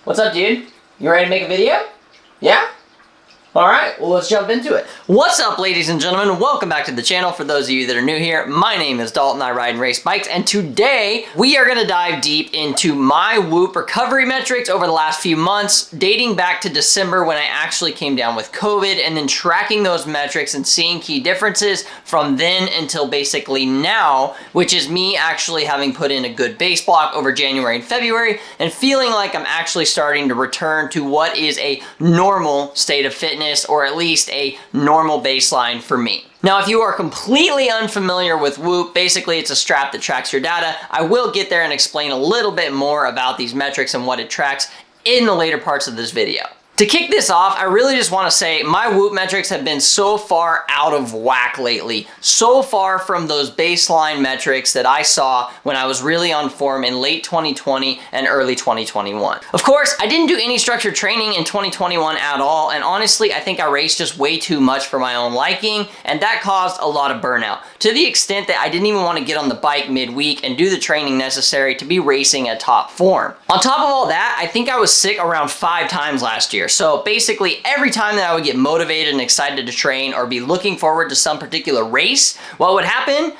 What's up, dude? You ready to make a video? Yeah? Alright, well let's jump into it. What's up, ladies and gentlemen? Welcome back to the channel. For those of you that are new here, my name is Dalton. I ride and race bikes, and today we are going to dive deep into my Whoop recovery metrics over the last few months, dating back to December when I actually came down with COVID, and then tracking those metrics and seeing key differences from then until basically now, which is me actually having put in a good base block over January and February and feeling like I'm actually starting to return to what is a normal state of fitness, or at least a normal baseline for me. Now, if you are completely unfamiliar with Whoop, basically it's a strap that tracks your data. I will get there and explain a little bit more about these metrics and what it tracks in the later parts of this video. To kick this off, I really just want to say my Whoop metrics have been so far out of whack lately. So far from those baseline metrics that I saw when I was really on form in late 2020 and early 2021. Of course, I didn't do any structured training in 2021 at all, and honestly, I think I raced just way too much for my own liking, and that caused a lot of burnout, to the extent that I didn't even want to get on the bike midweek and do the training necessary to be racing at top form. On top of all that, I think I was sick around 5 times last year. So basically every time that I would get motivated and excited to train or be looking forward to some particular race, what would happen?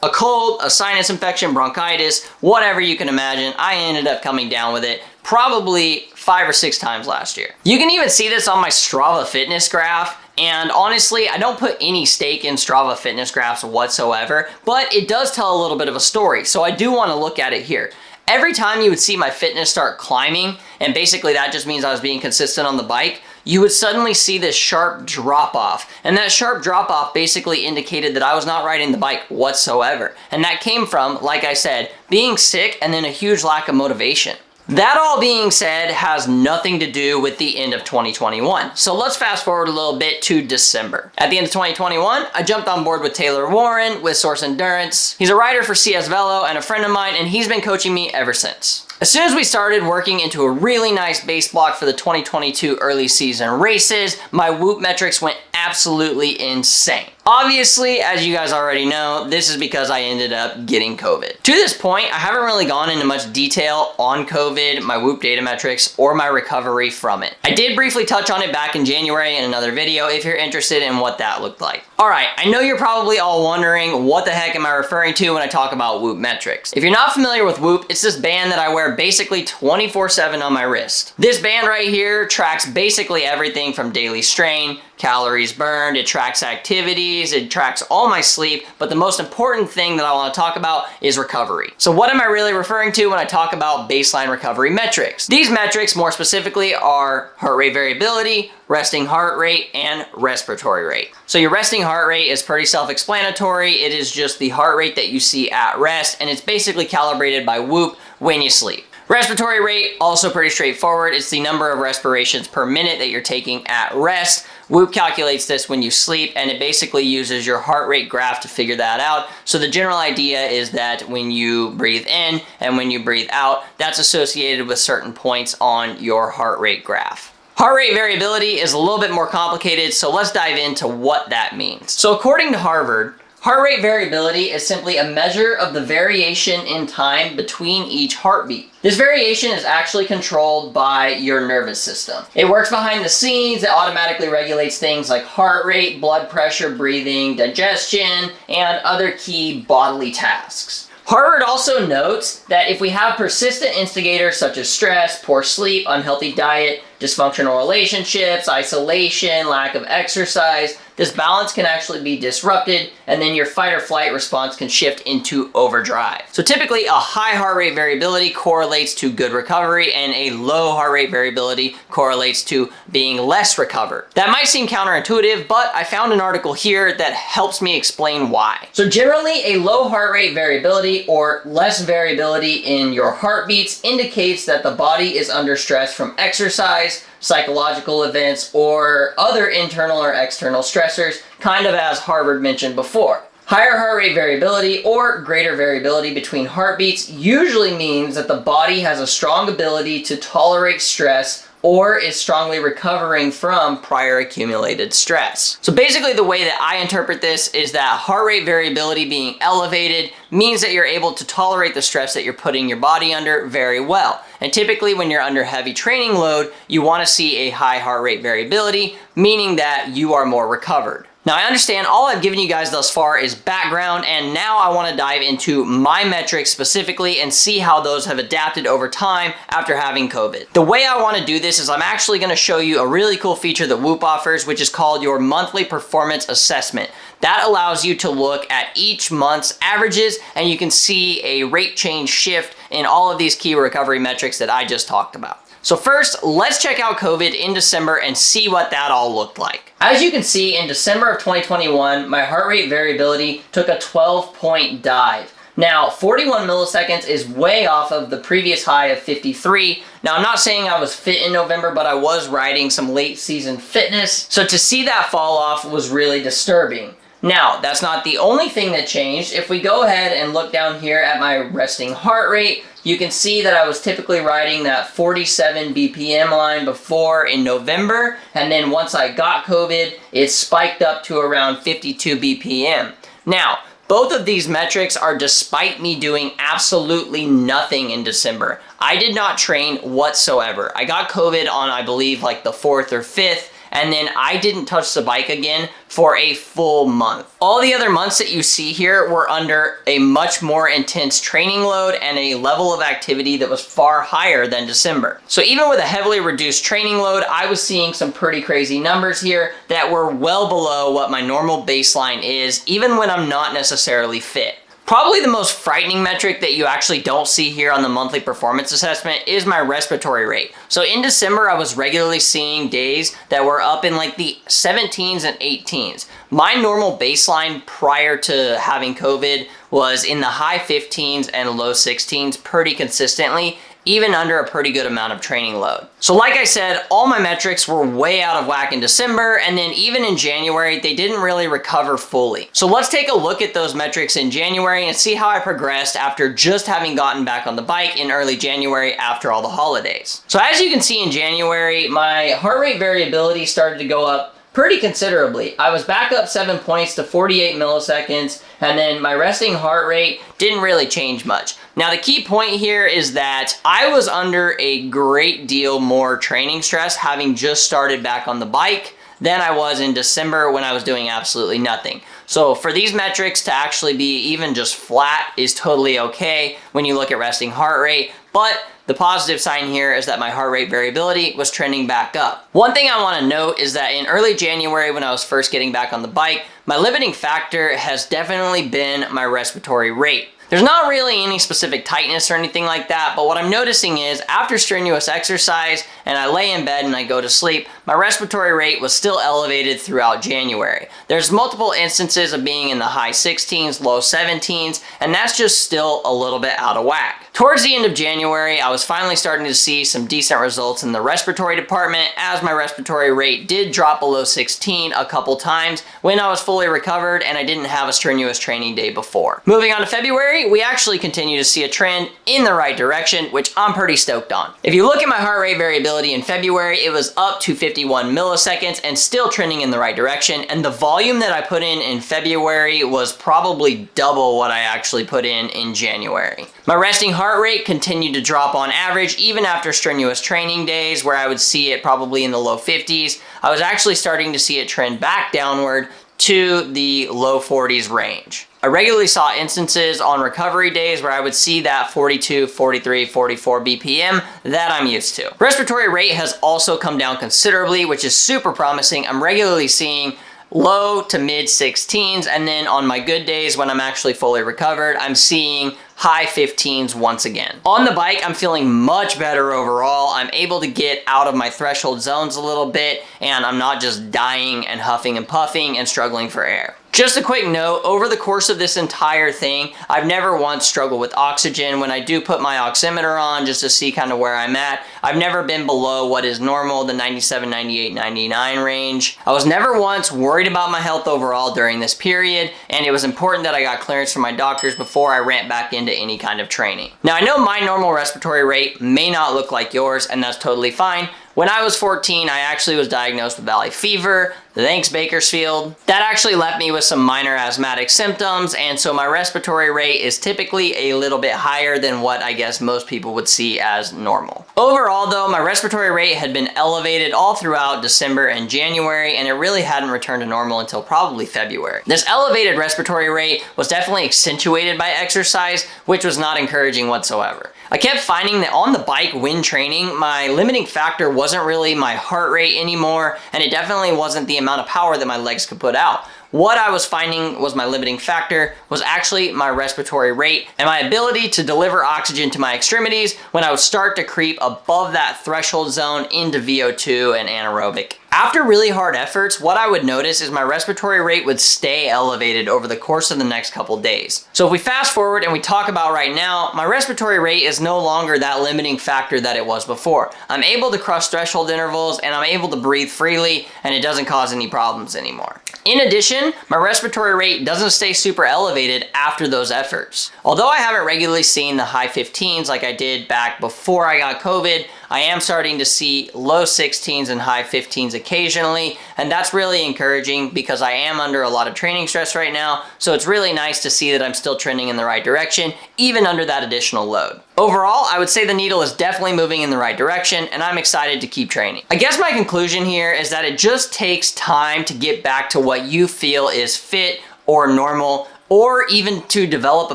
A cold, a sinus infection, bronchitis, whatever you can imagine, I ended up coming down with it probably 5 or 6 times last year. You can even see this on my Strava fitness graph. And honestly, I don't put any stake in Strava fitness graphs whatsoever, but it does tell a little bit of a story. So I do want to look at it here. Every time you would see my fitness start climbing, and basically that just means I was being consistent on the bike, you would suddenly see this sharp drop off. And that sharp drop off basically indicated that I was not riding the bike whatsoever. And that came from, like I said, being sick and then a huge lack of motivation. That all being said has nothing to do with the end of 2021. So let's fast forward a little bit to December. At the end of 2021, I jumped on board with Taylor Warren with Source Endurance. He's a rider for CS Velo and a friend of mine, and he's been coaching me ever since. As soon as we started working into a really nice base block for the 2022 early season races, my Whoop metrics went absolutely insane. Obviously, as you guys already know, this is because I ended up getting COVID. To this point, I haven't really gone into much detail on COVID, my Whoop data metrics, or my recovery from it. I did briefly touch on it back in January in another video if you're interested in what that looked like. Alright, I know you're probably all wondering what the heck am I referring to when I talk about Whoop metrics. If you're not familiar with Whoop, it's this band that I wear basically 24/7 on my wrist. This band right here tracks basically everything from daily strain, calories burned, it tracks activities, it tracks all my sleep, but the most important thing that I want to talk about is recovery. So what am I really referring to when I talk about baseline recovery metrics? These metrics more specifically are heart rate variability, resting heart rate, and respiratory rate. So your resting heart rate is pretty self-explanatory. It is just the heart rate that you see at rest, and it's basically calibrated by Whoop when you sleep. Respiratory rate, also pretty straightforward. It's the number of respirations per minute that you're taking at rest. Whoop calculates this when you sleep, and it basically uses your heart rate graph to figure that out. So the general idea is that when you breathe in and when you breathe out, that's associated with certain points on your heart rate graph. Heart rate variability is a little bit more complicated, so let's dive into what that means. So according to Harvard, heart rate variability is simply a measure of the variation in time between each heartbeat. This variation is actually controlled by your nervous system. It works behind the scenes. It automatically regulates things like heart rate, blood pressure, breathing, digestion, and other key bodily tasks. Harvard also notes that if we have persistent instigators such as stress, poor sleep, unhealthy diet, dysfunctional relationships, isolation, lack of exercise, this balance can actually be disrupted, and then your fight or flight response can shift into overdrive. So typically a high heart rate variability correlates to good recovery, and a low heart rate variability correlates to being less recovered. That might seem counterintuitive, but I found an article here that helps me explain why. So generally a low heart rate variability or less variability in your heartbeats indicates that the body is under stress from exercise, psychological events, or other internal or external stressors, kind of as Harvard mentioned before. Higher heart rate variability or greater variability between heartbeats usually means that the body has a strong ability to tolerate stress or is strongly recovering from prior accumulated stress. So basically the way that I interpret this is that heart rate variability being elevated means that you're able to tolerate the stress that you're putting your body under very well. And typically when you're under heavy training load, you want to see a high heart rate variability, meaning that you are more recovered. Now I understand all I've given you guys thus far is background, and now I want to dive into my metrics specifically and see how those have adapted over time after having COVID. The way I want to do this is I'm actually going to show you a really cool feature that Whoop offers, which is called your monthly performance assessment. That allows you to look at each month's averages and you can see a rate change shift in all of these key recovery metrics that I just talked about. So first, let's check out COVID in December and see what that all looked like. As you can see, in December of 2021, my heart rate variability took a 12-point dive. Now, 41 milliseconds is way off of the previous high of 53. Now, I'm not saying I was fit in November, but I was riding some late season fitness. So to see that fall off was really disturbing. Now, that's not the only thing that changed. If we go ahead and look down here at my resting heart rate, you can see that I was typically riding that 47 BPM line before in November, and then once I got COVID, it spiked up to around 52 BPM. Now, both of these metrics are despite me doing absolutely nothing in December. I did not train whatsoever. I got COVID on, I believe, like the 4th or 5th, and then I didn't touch the bike again for a full month. All the other months that you see here were under a much more intense training load and a level of activity that was far higher than December. So even with a heavily reduced training load, I was seeing some pretty crazy numbers here that were well below what my normal baseline is, even when I'm not necessarily fit. Probably the most frightening metric that you actually don't see here on the monthly performance assessment is my respiratory rate. So in December, I was regularly seeing days that were up in like the 17s and 18s. My normal baseline prior to having COVID was in the high 15s and low 16s pretty consistently, even under a pretty good amount of training load. So like I said, all my metrics were way out of whack in December, and then even in January, they didn't really recover fully. So let's take a look at those metrics in January and see how I progressed after just having gotten back on the bike in early January after all the holidays. So as you can see in January, my heart rate variability started to go up pretty considerably. I was back up 7 points to 48 milliseconds, and then my resting heart rate didn't really change much. Now the key point here is that I was under a great deal more training stress having just started back on the bike than I was in December when I was doing absolutely nothing. So for these metrics to actually be even just flat is totally okay when you look at resting heart rate, but the positive sign here is that my heart rate variability was trending back up. One thing I want to note is that in early January when I was first getting back on the bike, my limiting factor has definitely been my respiratory rate. There's not really any specific tightness or anything like that, but what I'm noticing is after strenuous exercise and I lay in bed and I go to sleep, my respiratory rate was still elevated throughout January. There's multiple instances of being in the high 16s, low 17s, and that's just still a little bit out of whack. Towards the end of January, I was finally starting to see some decent results in the respiratory department as my respiratory rate did drop below 16 a couple times when I was fully recovered and I didn't have a strenuous training day before. Moving on to February, we actually continue to see a trend in the right direction, which I'm pretty stoked on. If you look at my heart rate variability in February, it was up to 51 milliseconds and still trending in the right direction, and the volume that I put in February was probably double what I actually put in January. My resting heart rate continued to drop on average even after strenuous training days where I would see it probably in the low 50s. I was actually starting to see it trend back downward to the low 40s range. I regularly saw instances on recovery days where I would see that 42, 43, 44 BPM that I'm used to. Respiratory rate has also come down considerably, which is super promising. I'm regularly seeing low to mid 16s, and then on my good days when I'm actually fully recovered, I'm seeing high 15s once again. On the bike, I'm feeling much better overall. I'm able to get out of my threshold zones a little bit, and I'm not just dying and huffing and puffing and struggling for air. Just a quick note, over the course of this entire thing, I've never once struggled with oxygen. When I do put my oximeter on just to see kind of where I'm at, I've never been below what is normal, the 97, 98, 99 range. I was never once worried about my health overall during this period, and it was important that I got clearance from my doctors before I ramped back into any kind of training. Now, I know my normal respiratory rate may not look like yours, and that's totally fine, When I was 14, I actually was diagnosed with valley fever. Thanks, Bakersfield. That actually left me with some minor asthmatic symptoms, and so my respiratory rate is typically a little bit higher than what I guess most people would see as normal. Overall though, my respiratory rate had been elevated all throughout December and January, and it really hadn't returned to normal until probably February. This elevated respiratory rate was definitely accentuated by exercise, which was not encouraging whatsoever. I kept finding that on the bike when training, my limiting factor wasn't really my heart rate anymore, and it definitely wasn't the amount of power that my legs could put out. What I was finding was my limiting factor was actually my respiratory rate and my ability to deliver oxygen to my extremities when I would start to creep above that threshold zone into VO2 and anaerobic. After really hard efforts, what I would notice is my respiratory rate would stay elevated over the course of the next couple days. So if we fast forward and we talk about right now, my respiratory rate is no longer that limiting factor that it was before. I'm able to crush threshold intervals and I'm able to breathe freely, and it doesn't cause any problems anymore. In addition, my respiratory rate doesn't stay super elevated after those efforts. Although I haven't regularly seen the high 15s like I did back before I got COVID, I am starting to see low 16s and high 15s occasionally, and that's really encouraging because I am under a lot of training stress right now, so it's really nice to see that I'm still trending in the right direction, even under that additional load. Overall, I would say the needle is definitely moving in the right direction, and I'm excited to keep training. I guess my conclusion here is that it just takes time to get back to what you feel is fit or normal, or even to develop a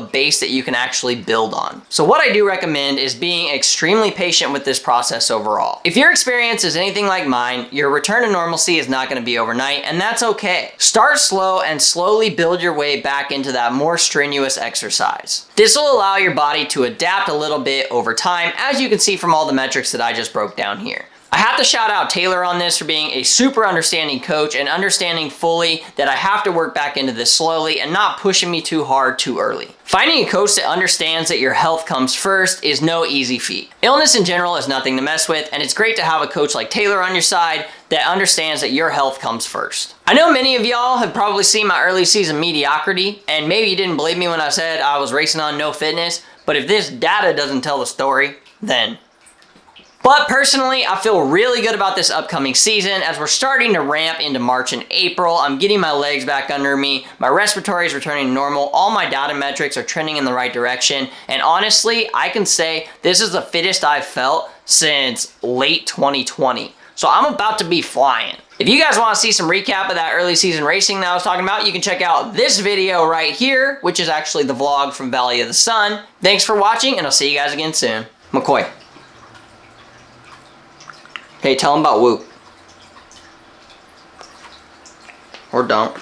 base that you can actually build on. So what I do recommend is being extremely patient with this process overall. If your experience is anything like mine, your return to normalcy is not gonna be overnight, and that's okay. Start slow and slowly build your way back into that more strenuous exercise. This will allow your body to adapt a little bit over time, as you can see from all the metrics that I just broke down here. I have to shout out Taylor on this for being a super understanding coach and understanding fully that I have to work back into this slowly and not pushing me too hard too early. Finding a coach that understands that your health comes first is no easy feat. Illness in general is nothing to mess with, and it's great to have a coach like Taylor on your side that understands that your health comes first. I know many of y'all have probably seen my early season mediocrity, and maybe you didn't believe me when I said I was racing on no fitness, but if this data doesn't tell the story, then but personally, I feel really good about this upcoming season as we're starting to ramp into March and April. I'm getting my legs back under me, my respiratory is returning to normal, all my data metrics are trending in the right direction, and honestly, I can say this is the fittest I've felt since late 2020. So I'm about to be flying. If you guys want to see some recap of that early season racing that I was talking about, you can check out this video right here, which is actually the vlog from Valley of the Sun. Thanks for watching, and I'll see you guys again soon. McCoy. Hey, tell them about Whoop. Or don't.